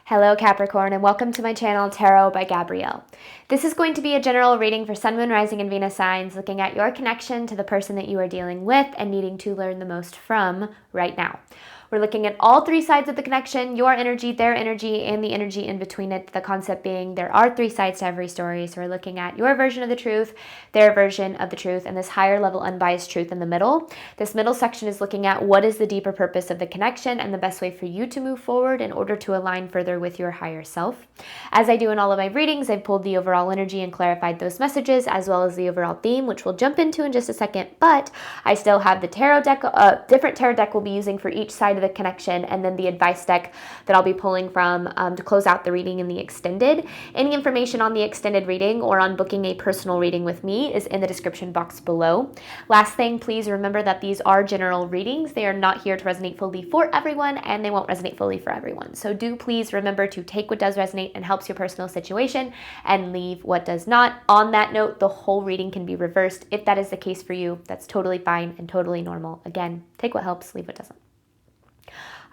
Hello Capricorn, and welcome to my channel Tarot by Gabrielle. This is going to be a general reading for Sun, Moon, Rising, and Venus signs, looking at your connection to the person that you are dealing with and needing to learn the most from right now. We're looking at all three sides of the connection, your energy, their energy, and the energy in between it. The concept being there are three sides to every story. So we're looking at your version of the truth, their version of the truth, and this higher level unbiased truth in the middle. This middle section is looking at what is the deeper purpose of the connection and the best way for you to move forward in order to align further with your higher self. As I do in all of my readings, I've pulled the overall energy and clarified those messages, as well as the overall theme, which we'll jump into in just a second. But I still have the tarot deck, different tarot deck we'll be using for each side of the connection, and then the advice deck that I'll be pulling from to close out the reading in the extended. Any information on the extended reading or on booking a personal reading with me is in the description box below. Last thing, please remember that these are general readings. They are not here to resonate fully for everyone, and they won't resonate fully for everyone. So do please remember to take what does resonate and helps your personal situation and leave what does not. On that note, the whole reading can be reversed. If that is the case for you, that's totally fine and totally normal. Again, take what helps, leave what doesn't.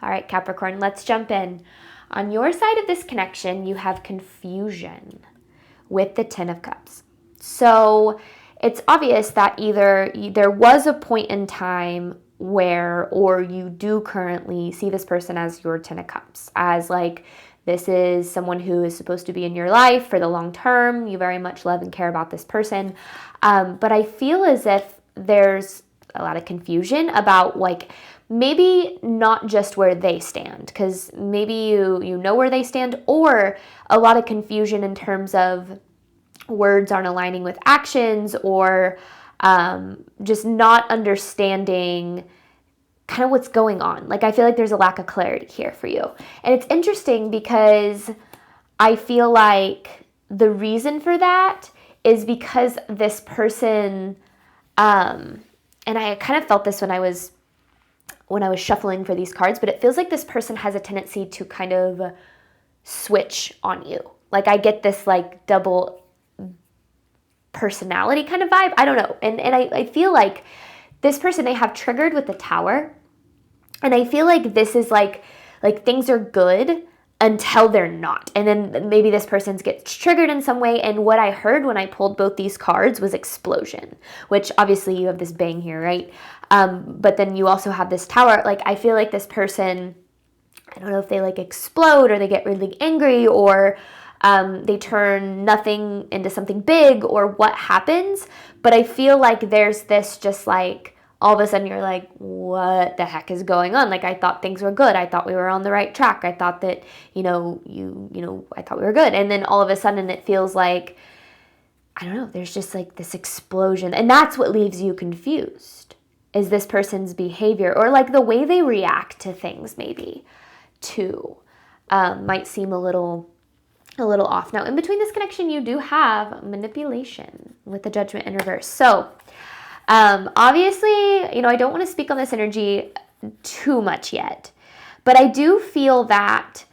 All right, Capricorn, let's jump in. On your side of this connection, you have confusion with the Ten of Cups. So it's obvious that either there was a point in time where, or you do currently see this person as your Ten of Cups, as like this is someone who is supposed to be in your life for the long term. You very much love and care about this person. But I feel as if there's a lot of confusion about like, maybe not just where they stand, because maybe you know where they stand, or a lot of confusion in terms of words aren't aligning with actions, or just not understanding kind of what's going on. Like I feel like there's a lack of clarity here for you. And it's interesting because I feel like the reason for that is because this person, and I kind of felt this when I was shuffling for these cards, but it feels like this person has a tendency to kind of switch on you. Like I get this like double personality kind of vibe. I don't know. And I feel like this person, they have triggered with the Tower. And I feel like this is like things are good until they're not. And then maybe this person gets triggered in some way. And what I heard when I pulled both these cards was explosion, which obviously you have this bang here, right? But then you also have this Tower. Like I feel like this person, I don't know if they like explode or they get really angry, or they turn nothing into something big, or what happens. But I feel like there's this just like, all of a sudden you're like, what the heck is going on? Like I thought things were good. I thought we were on the right track. I thought that, I thought we were good. And then all of a sudden it feels like, I don't know, there's just like this explosion. And that's what leaves you confused, is this person's behavior, or like the way they react to things maybe too, might seem a little off. Now, in between this connection, you do have manipulation with the Judgment in reverse. So obviously, I don't want to speak on this energy too much yet, but I do feel that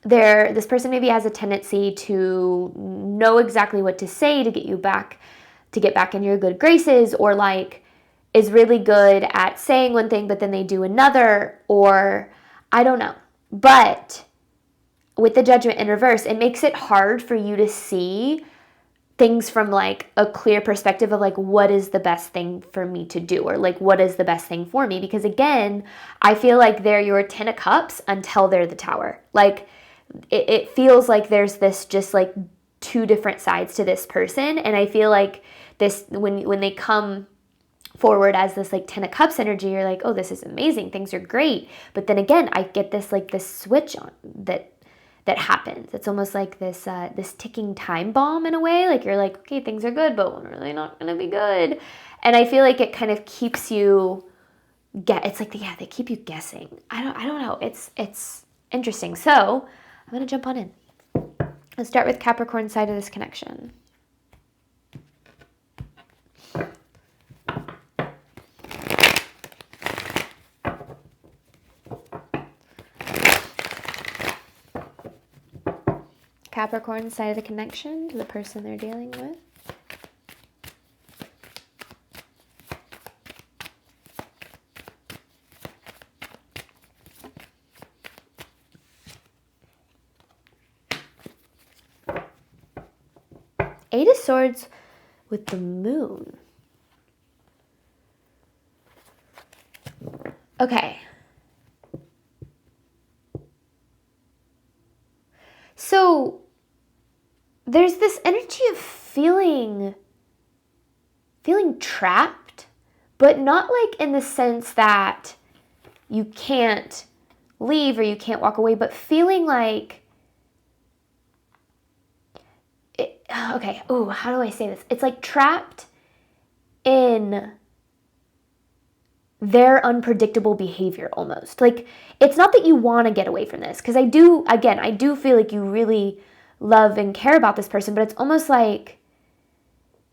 this person maybe has a tendency to know exactly what to say to get back in your good graces, or like is really good at saying one thing, but then they do another, or I don't know. But with the Judgment in reverse, it makes it hard for you to see things from like a clear perspective of like, what is the best thing for me to do, or like, what is the best thing for me? Because again, I feel like they're your Ten of Cups until they're the Tower. Like it feels like there's this just like two different sides to this person. And I feel like this, when they come forward as this like Ten of Cups energy, you're like, oh, this is amazing. Things are great. But then again, I get this like this switch on that happens. It's almost like this ticking time bomb in a way. Like you're like, okay, things are good, but we're really not going to be good. And I feel like it kind of keeps you it's like, they keep you guessing. I don't know. It's interesting. So I'm going to jump on in. Let's start with Capricorn side of this connection. Capricorn side of the connection to the person they're dealing with. Eight of Swords with the Moon. Okay. So there's this energy of feeling trapped, but not like in the sense that you can't leave or you can't walk away, but feeling like, okay, oh, how do I say this? It's like trapped in their unpredictable behavior almost. Like, it's not that you want to get away from this, because I do feel like you really love and care about this person, but it's almost like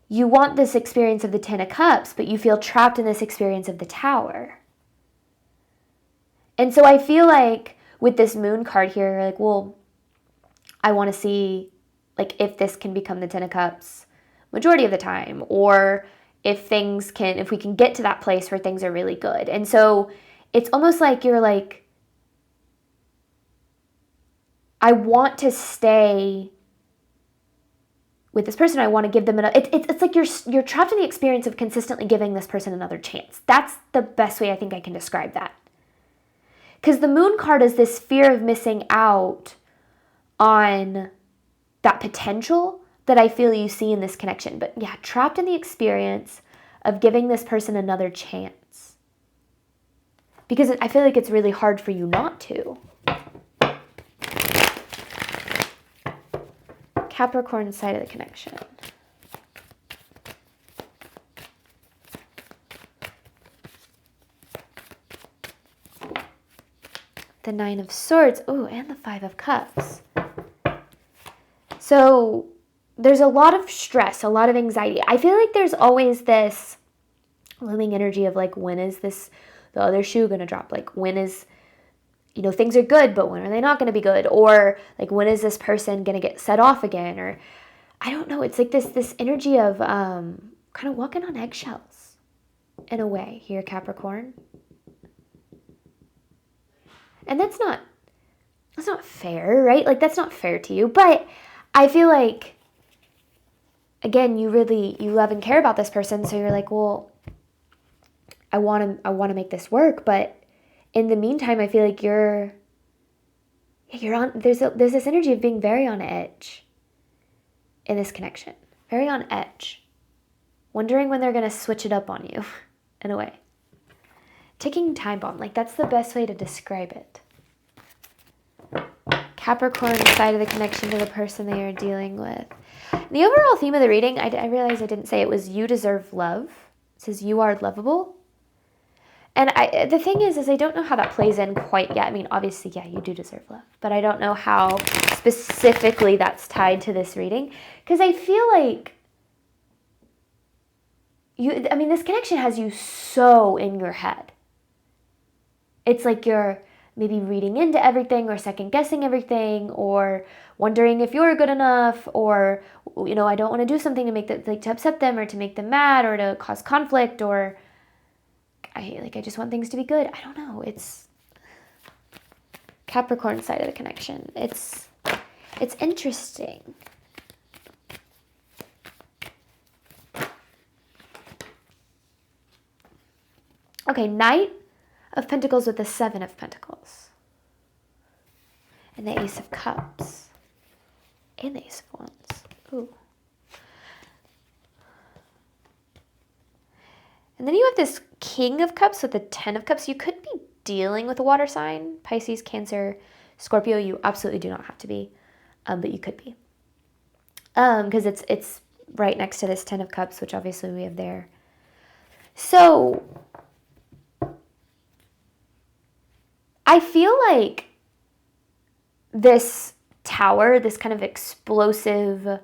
you want this experience of the Ten of Cups, but you feel trapped in this experience of the Tower. And so I feel like with this Moon card here, you're like, well, I want to see like if this can become the Ten of Cups majority of the time, or if we can get to that place where things are really good. And so it's almost like you're like, I want to stay with this person. I want to give them it's like you're trapped in the experience of consistently giving this person another chance. That's the best way I think I can describe that. Because the Moon card is this fear of missing out on that potential that I feel you see in this connection. But yeah, trapped in the experience of giving this person another chance. Because I feel like it's really hard for you not to. Capricorn side of the connection. The Nine of Swords. Oh, and the Five of Cups. So there's a lot of stress, a lot of anxiety. I feel like there's always this looming energy of like, when is the other shoe going to drop? Like, when is, things are good, but when are they not going to be good? Or like, when is this person going to get set off again? Or I don't know. It's like this energy of kind of walking on eggshells in a way here, Capricorn. And that's not fair, right? Like, that's not fair to you. But I feel like, again, you love and care about this person. So you're like, well, I want to make this work. But in the meantime, I feel like you're on, there's this energy of being very on edge in this connection. Very on edge. Wondering when they're going to switch it up on you, in a way. Ticking time bomb, like that's the best way to describe it. Capricorn side of the connection to the person they are dealing with. The overall theme of the reading, I realized I didn't say it, was you deserve love. It says you are lovable. And the thing is I don't know how that plays in quite yet. I mean, obviously, yeah, you do deserve love. But I don't know how specifically that's tied to this reading. Because I feel like this connection has you so in your head. It's like you're maybe reading into everything or second guessing everything or wondering if you're good enough or, I don't want to do something to make that, like, to upset them or to make them mad or to cause conflict, or I just want things to be good. I don't know. It's Capricorn side of the connection. It's interesting. Okay, Knight of Pentacles with the Seven of Pentacles. And the Ace of Cups. And the Ace of Wands. Ooh. And then you have this King of Cups with the Ten of Cups. You could be dealing with a water sign. Pisces, Cancer, Scorpio. You absolutely do not have to be. But you could be. Because it's right next to this Ten of Cups, which obviously we have there. So I feel like this Tower, this kind of explosive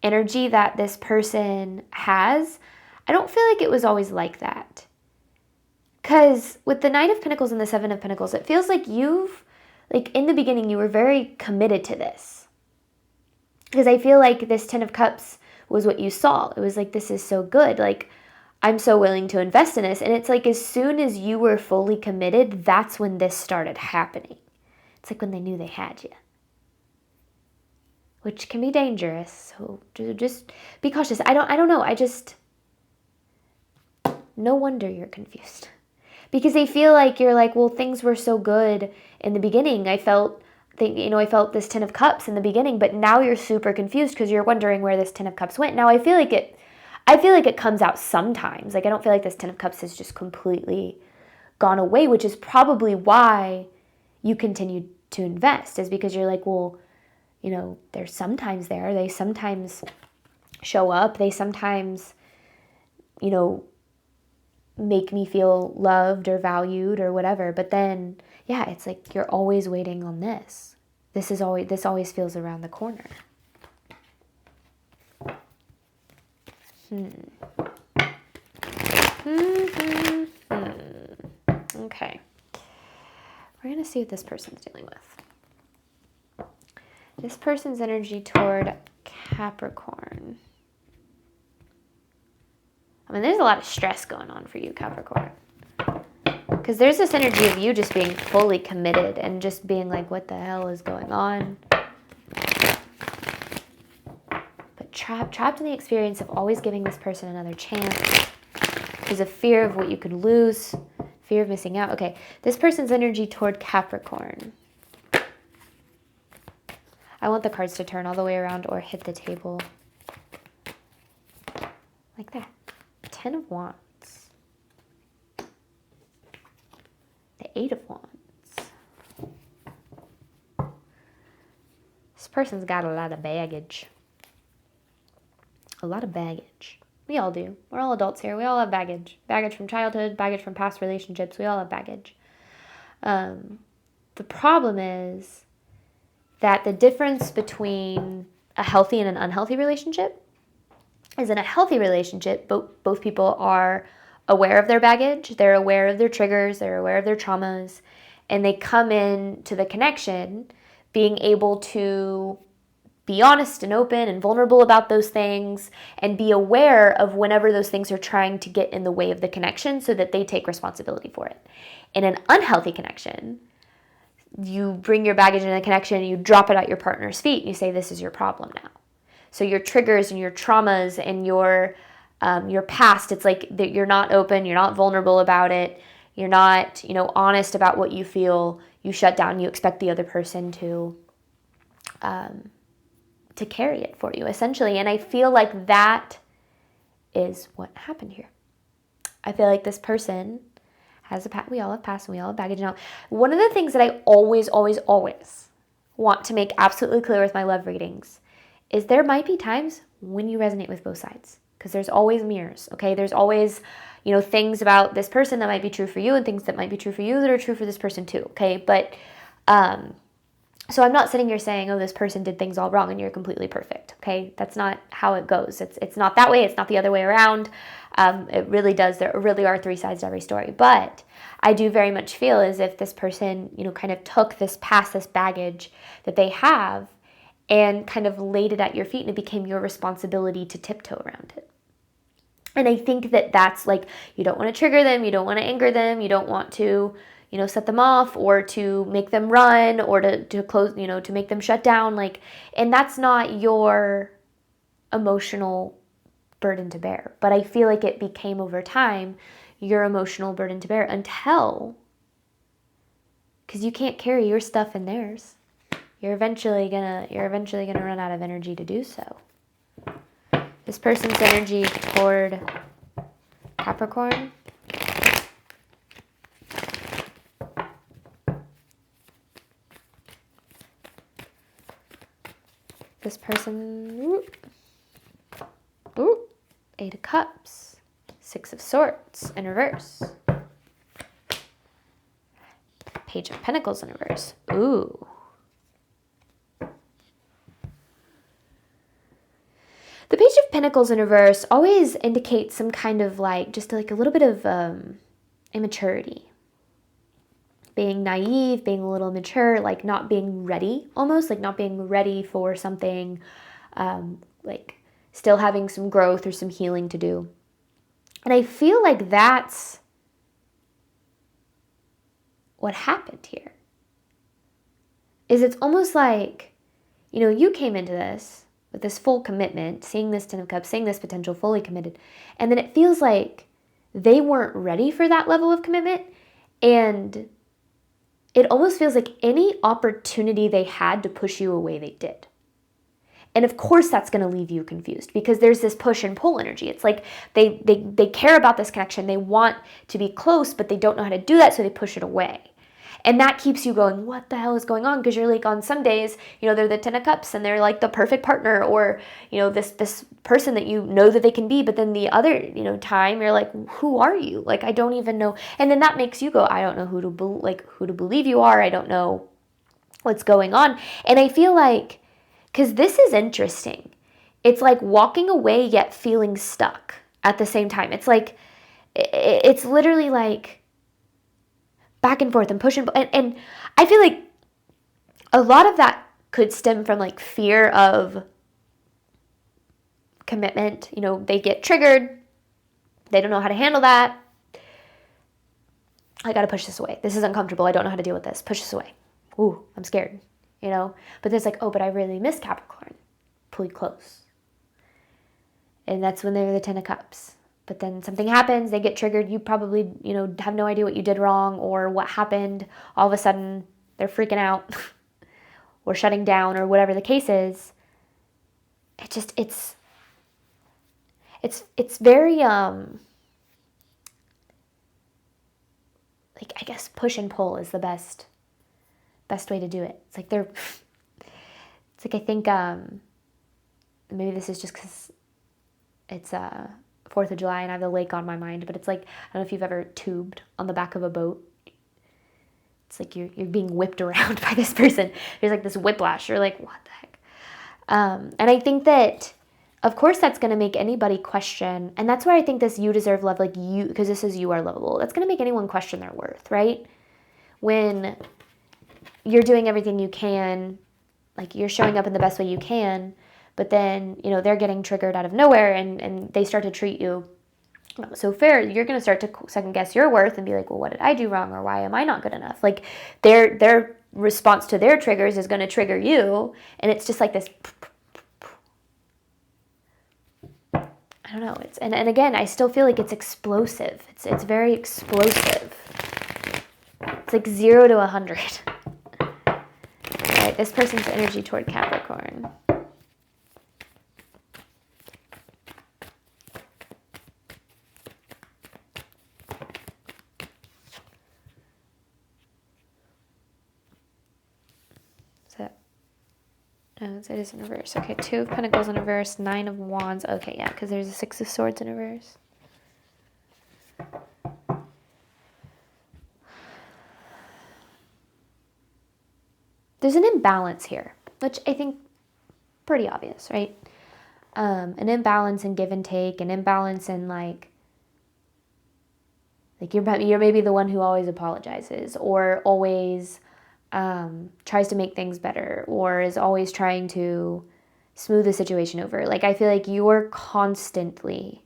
energy that this person has, I don't feel like it was always like that. Because with the Knight of Pentacles and the Seven of Pentacles, it feels like in the beginning, you were very committed to this. Because I feel like this Ten of Cups was what you saw. It was like, this is so good. Like, I'm so willing to invest in this. And it's like, as soon as you were fully committed, that's when this started happening. It's like when they knew they had you. which can be dangerous. So just be cautious. I don't know. No wonder you're confused. Because they feel like you're like, well, things were so good in the beginning. I felt this 10 of cups in the beginning, but now you're super confused because you're wondering where this 10 of cups went. Now I feel like it comes out sometimes. Like, I don't feel like this 10 of cups has just completely gone away, which is probably why you continue to invest, is because you're like, well, they're sometimes there. They sometimes show up. They sometimes, make me feel loved or valued or whatever. But then, yeah, it's like you're always waiting on this. This always feels around the corner. Okay. We're going to see what this person's dealing with. This person's energy toward Capricorn. I mean, there's a lot of stress going on for you, Capricorn. Because there's this energy of you just being fully committed and just being like, what the hell is going on? But trapped in the experience of always giving this person another chance. There's a fear of what you could lose, fear of missing out. Okay, this person's energy toward Capricorn. I want the cards to turn all the way around or hit the table. Like that. 10 of Wands. The 8 of Wands. This person's got a lot of baggage. A lot of baggage. We all do. We're all adults here. We all have baggage. Baggage from childhood, baggage from past relationships. We all have baggage. The problem is that the difference between a healthy and an unhealthy relationship is, in a healthy relationship, both people are aware of their baggage, they're aware of their triggers, they're aware of their traumas, and they come in to the connection being able to be honest and open and vulnerable about those things and be aware of whenever those things are trying to get in the way of the connection so that they take responsibility for it. In an unhealthy connection, you bring your baggage in a connection and you drop it at your partner's feet and you say, this is your problem now. So your triggers and your traumas and your past, it's like that you're not open, you're not vulnerable about it, you're not, honest about what you feel. You shut down. You expect the other person to carry it for you, essentially. And I feel like that is what happened here. I feel like this person has a past. We all have past and we all have baggage. Now, one of the things that I always, always, always want to make absolutely clear with my love readings is there might be times when you resonate with both sides, because there's always mirrors, okay? There's always, things about this person that might be true for you and things that might be true for you that are true for this person too, okay? But, so I'm not sitting here saying, oh, this person did things all wrong and you're completely perfect, okay? That's not how it goes. It's not that way. It's not the other way around. It really does. There really are three sides to every story. But I do very much feel as if this person, kind of took this baggage that they have and kind of laid it at your feet, and it became your responsibility to tiptoe around it. And I think that that's like, you don't want to trigger them, you don't want to anger them, you don't want to, set them off or to make them run or to close, to make them shut down. And that's not your emotional burden to bear. But I feel like it became over time your emotional burden to bear because you can't carry your stuff in theirs. You're eventually gonna run out of energy to do so. This person's energy toward Capricorn. This person, Eight of Cups, Six of Swords in reverse. Page of Pentacles in reverse. Ooh. The Page of Pentacles in reverse always indicates some kind of just a little bit of immaturity. Being naive, being a little immature, not being ready, almost not being ready for something, still having some growth or some healing to do. And I feel like that's what happened here. It's almost like you came into this with this full commitment, seeing this 10 of Cups, seeing this potential, fully committed. And then it feels like they weren't ready for that level of commitment. And it almost feels like any opportunity they had to push you away, they did. And of course that's going to leave you confused because there's this push and pull energy. It's like they care about this connection. They want to be close, but they don't know how to do that, so they push it away. And that keeps you going, what the hell is going on? Because you're like, on some days, they're the 10 of Cups and they're like the perfect partner, or, this person that that they can be. But then the other, time you're like, who are you? Like, I don't even know. And then that makes you go, I don't know who to believe you are. I don't know what's going on. And I feel like, because this is interesting. It's like walking away yet feeling stuck at the same time. It's like, it's literally like, back and forth and push and I feel like a lot of that could stem from like fear of commitment. They get triggered. They don't know how to handle that. I got to push this away. This is uncomfortable. I don't know how to deal with this. Push this away. Ooh, I'm scared, But there's like, oh, but I really miss Capricorn. Pull you close. And that's when they're the 10 of Cups. But then something happens, they get triggered. You probably, have no idea what you did wrong or what happened. All of a sudden, they're freaking out or shutting down or whatever the case is. It's very, like, I guess push and pull is the best way to do it. It's like I think, maybe this is just because it's, 4th of July and I have the lake on my mind, but it's like, I don't know if you've ever tubed on the back of a boat. It's like you're being whipped around by this person. There's like this whiplash. You're like, what the heck? And I think that, of course, that's going to make anybody question. And that's where I think this you deserve love, like you, because this is you are lovable. That's going to make anyone question their worth, right? When you're doing everything you can, like you're showing up in the best way you can, but then, they're getting triggered out of nowhere and they start to treat you not so fair. You're going to start to second guess your worth and be like, well, what did I do wrong? Or why am I not good enough? Like their response to their triggers is going to trigger you. And it's just like this, I don't know. And again, I still feel like it's explosive. It's very explosive. It's like 0 to 100. All right, this person's energy toward Capricorn. No, it is in reverse. Okay, 2 of Pentacles in reverse, 9 of Wands. Okay, yeah, because there's a 6 of Swords in reverse. There's an imbalance here, which I think pretty obvious, right? An imbalance in give and take, an imbalance in like you're maybe the one who always apologizes or always tries to make things better or is always trying to smooth the situation over. Like, I feel like you're constantly,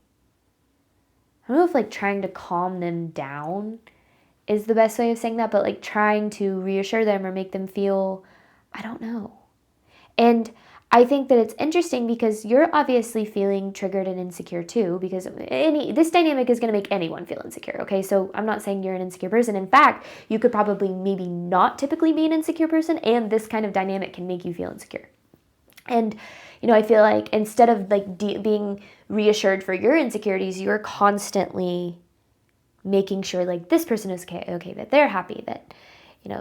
I don't know if like trying to calm them down is the best way of saying that, but like trying to reassure them or make them feel, I don't know. And I think that it's interesting because you're obviously feeling triggered and insecure too, because this dynamic is going to make anyone feel insecure, okay? So I'm not saying you're an insecure person. In fact, you could probably maybe not typically be an insecure person, and this kind of dynamic can make you feel insecure. And, I feel like instead of like being reassured for your insecurities, you're constantly making sure like this person is okay, that they're happy, that,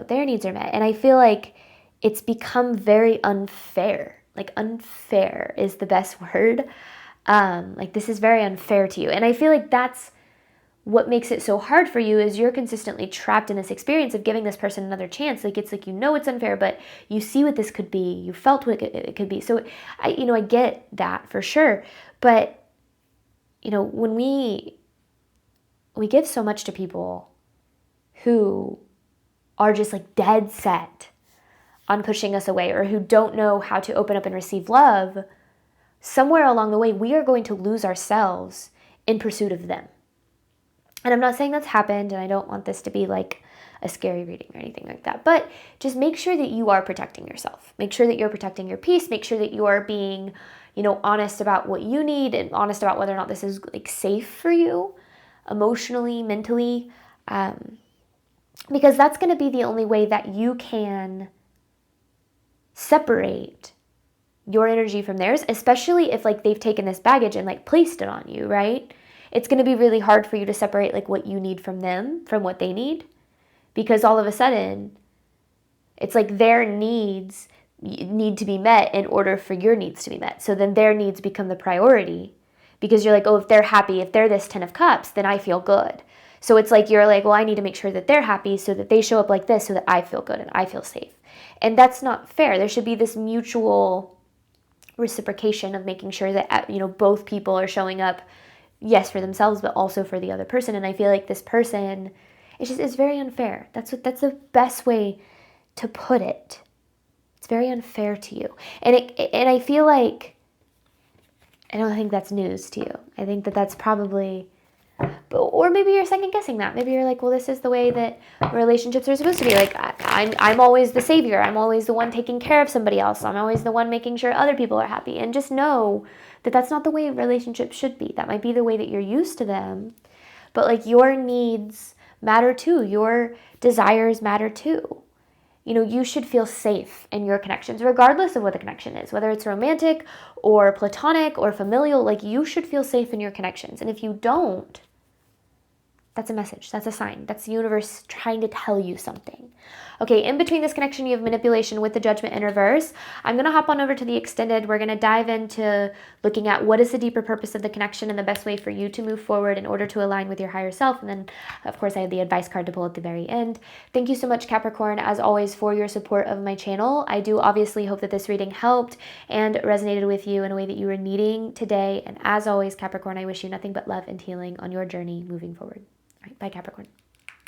their needs are met. And I feel like it's become very unfair. Like, unfair is the best word. Like, this is very unfair to you. And I feel like that's what makes it so hard for you, is you're consistently trapped in this experience of giving this person another chance. Like, it's like, it's unfair, but you see what this could be. You felt what it could be. So, I get that for sure. But, when we give so much to people who are just like dead set on pushing us away, or who don't know how to open up and receive love, somewhere along the way, we are going to lose ourselves in pursuit of them. And I'm not saying that's happened, and I don't want this to be like a scary reading or anything like that. But just make sure that you are protecting yourself. Make sure that you're protecting your peace. Make sure that you are being, honest about what you need and honest about whether or not this is like safe for you emotionally, mentally, because that's going to be the only way that you can separate your energy from theirs, especially if like they've taken this baggage and like placed it on you, right? It's going to be really hard for you to separate like what you need from them from what they need, because all of a sudden it's like their needs need to be met in order for your needs to be met. So then their needs become the priority, because you're like, oh, if they're happy, if they're this 10 of cups, then I feel good. So it's like you're like, well, I need to make sure that they're happy so that they show up like this so that I feel good and I feel safe. And that's not fair. There should be this mutual reciprocation of making sure that, both people are showing up, yes, for themselves, but also for the other person. And I feel like this person, it's very unfair. That's the best way to put it. It's very unfair to you. And I feel like, I don't think that's news to you. I think that that's probably, or maybe you're second guessing that. Maybe you're like, well, this is the way that relationships are supposed to be. Like, I'm always the savior. I'm always the one taking care of somebody else. I'm always the one making sure other people are happy. And just know that that's not the way relationships should be. That might be the way that you're used to them. But like, your needs matter too. Your desires matter too. You should feel safe in your connections, regardless of what the connection is, whether it's romantic or platonic or familial. Like, you should feel safe in your connections. And if you don't, that's a message. That's a sign. That's the universe trying to tell you something. Okay, in between this connection, you have manipulation with the judgment in reverse. I'm going to hop on over to the extended. We're going to dive into looking at what is the deeper purpose of the connection and the best way for you to move forward in order to align with your higher self. And then, of course, I have the advice card to pull at the very end. Thank you so much, Capricorn, as always, for your support of my channel. I do obviously hope that this reading helped and resonated with you in a way that you were needing today. And as always, Capricorn, I wish you nothing but love and healing on your journey moving forward. All right, bye, Capricorn.